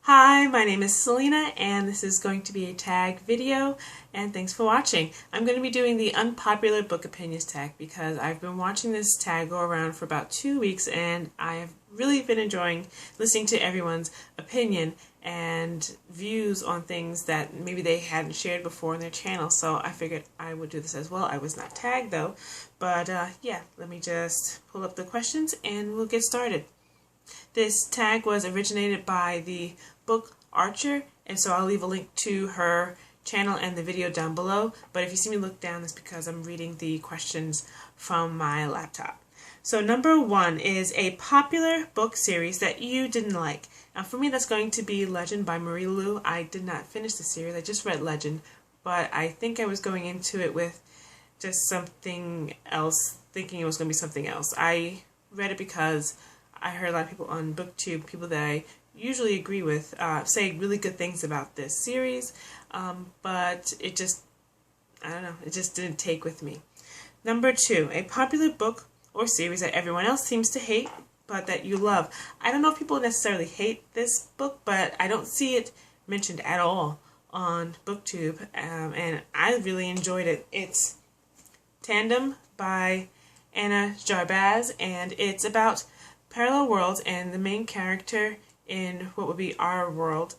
Hi, my name is Selena and this is going to be a tag video and thanks for watching. I'm going to be doing the unpopular book opinions tag because I've been watching this tag go around for about 2 weeks and I've really been enjoying listening to everyone's opinion and views on things that maybe they hadn't shared before on their channel, so I figured I would do this as well. I was not tagged though, but yeah, let me just pull up the questions and we'll get started. This tag was originated by the book Archer, and so I'll leave a link to her channel and the video down below, but if you see me look down, it's because I'm reading the questions from my laptop. So number 1 is a popular book series that you didn't like. Now for me that's going to be Legend by Marie Lu. I did not finish the series, I just read Legend, but I think I was going into it with just something else, thinking it was going to be something else. I read it because I heard a lot of people on BookTube, people that I usually agree with, say really good things about this series, but it just, I don't know, it just didn't take with me. Number 2, a popular book or series that everyone else seems to hate, but that you love. I don't know if people necessarily hate this book, but I don't see it mentioned at all on BookTube, and I really enjoyed it. It's Tandem by Jarvis, and it's about parallel worlds, and the main character in what would be our world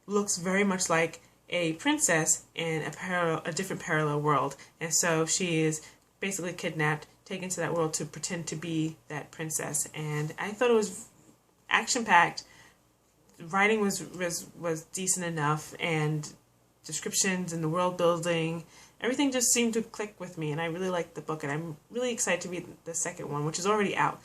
looks very much like a princess in a different parallel world, and so she is basically kidnapped, taken to that world to pretend to be that princess. And I thought it was action-packed. The writing was decent enough, and descriptions and the world building, everything just seemed to click with me, and I really liked the book, and I'm really excited to read the second one, which is already out.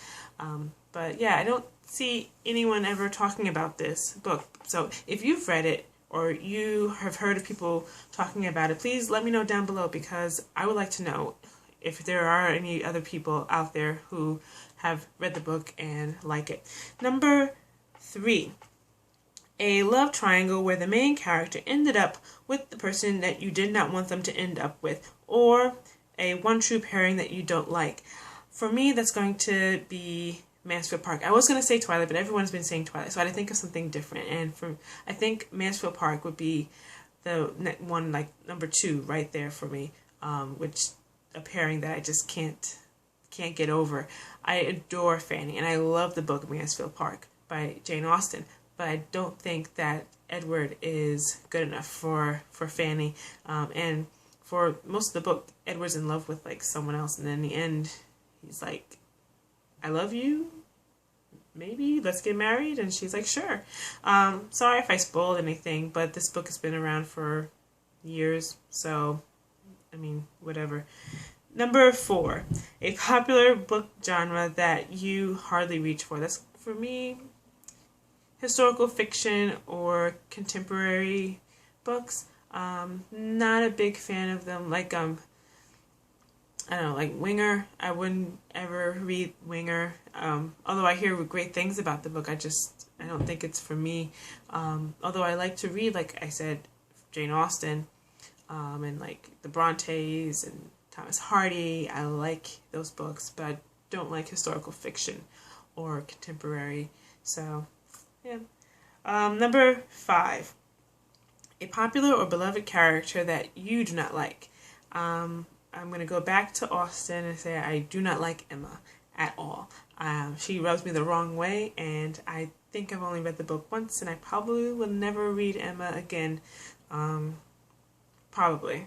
But yeah, I don't see anyone ever talking about this book. So if you've read it or you have heard of people talking about it, please let me know down below, because I would like to know if there are any other people out there who have read the book and like it. Number 3, a love triangle where the main character ended up with the person that you did not want them to end up with, or a one true pairing that you don't like. For me, that's going to be Mansfield Park. I was going to say Twilight, but everyone's been saying Twilight, so I had to think of something different. And I think Mansfield Park would be the one, like number 2 right there for me, which a pairing that I just can't get over. I adore Fanny, and I love the book Mansfield Park by Jane Austen, but I don't think that Edward is good enough for Fanny. And for most of the book, Edward's in love with like someone else, and then in the end, he's like, I love you, maybe, let's get married, and she's like, sure. Sorry if I spoiled anything, but this book has been around for years, so, I mean, whatever. Number 4, a popular book genre that you hardly reach for. That's, for me, historical fiction or contemporary books. Not a big fan of them, like, I don't know, like Winger. I wouldn't ever read Winger. Although I hear great things about the book, I don't think it's for me. Although I like to read, like I said, Jane Austen, and like the Brontes and Thomas Hardy. I like those books, but I don't like historical fiction or contemporary. So, yeah. Number 5, a popular or beloved character that you do not like. I'm going to go back to Austen and say I do not like Emma at all. She rubs me the wrong way, and I think I've only read the book once, and I probably will never read Emma again. Probably.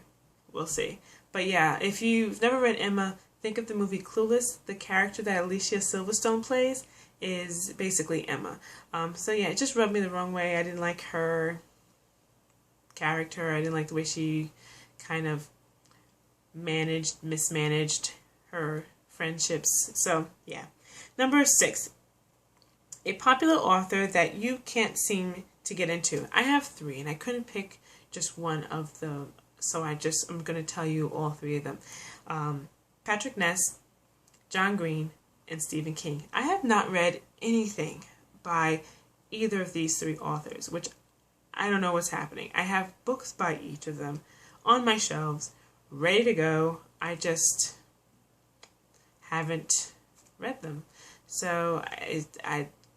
We'll see. But yeah, if you've never read Emma, think of the movie Clueless. The character that Alicia Silverstone plays is basically Emma. So yeah, it just rubbed me the wrong way. I didn't like her character. I didn't like the way she kind of mismanaged her friendships. So yeah. Number 6, a popular author that you can't seem to get into. I have 3, and I couldn't pick just one of them, so I'm going to tell you all 3 of them. Patrick Ness, John Green, and Stephen King. I have not read anything by either of these 3 authors, which I don't know what's happening. I have books by each of them on my shelves, ready to go. I just haven't read them. So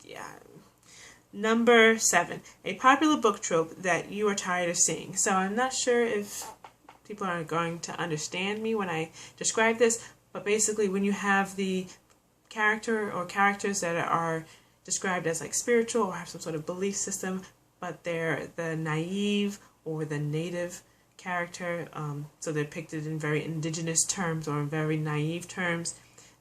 yeah, Number 7, a popular book trope that you are tired of seeing. So I'm not sure if people are going to understand me when I describe this, but basically when you have the character or characters that are described as like spiritual or have some sort of belief system, but they're the naive or the native character, so they're depicted in very indigenous terms or in very naive terms.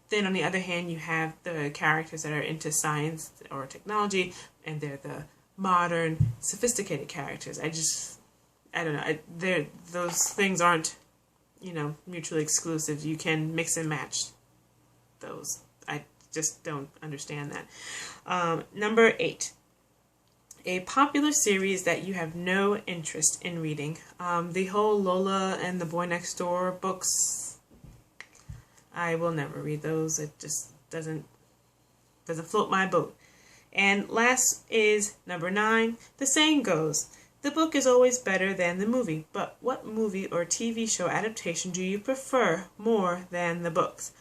Then on the other hand, you have the characters that are into science or technology, and they're the modern, sophisticated characters. I don't know. Those things aren't, mutually exclusive. You can mix and match those. I just don't understand that. Number 8. A popular series that you have no interest in reading. The whole Lola and the Boy Next Door books, I will never read those. It just doesn't float my boat. And last is number 9. The saying goes, the book is always better than the movie, but what movie or TV show adaptation do you prefer more than the books?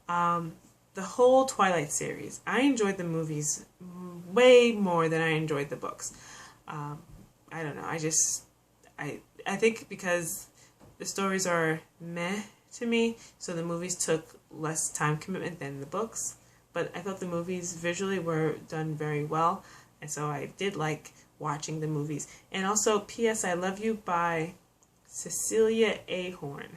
The whole Twilight series. I enjoyed the movies way more than I enjoyed the books. I don't know. I think because the stories are meh to me, so the movies took less time commitment than the books. But I thought the movies visually were done very well, and so I did like watching the movies. And also, P.S. I Love You by Cecilia Ahern.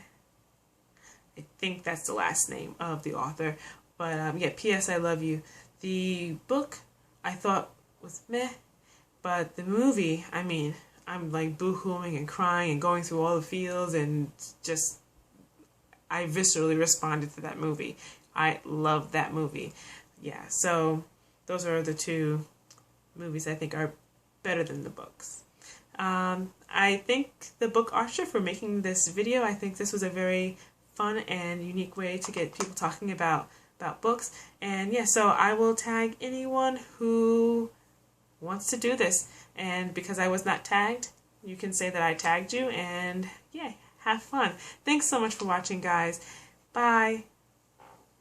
I think that's the last name of the author. But yeah, P.S. I Love You. The book I thought was meh, but the movie, I mean, I'm like boo-hooing and crying and going through all the feels and just, I viscerally responded to that movie. I loved that movie. Yeah, so those are the 2 movies I think are better than the books. I thank the book Archer for making this video. I think this was a very fun and unique way to get people talking about books. And yeah, so I will tag anyone who wants to do this. And because I was not tagged, you can say that I tagged you, and yeah, have fun. Thanks so much for watching, guys. Bye.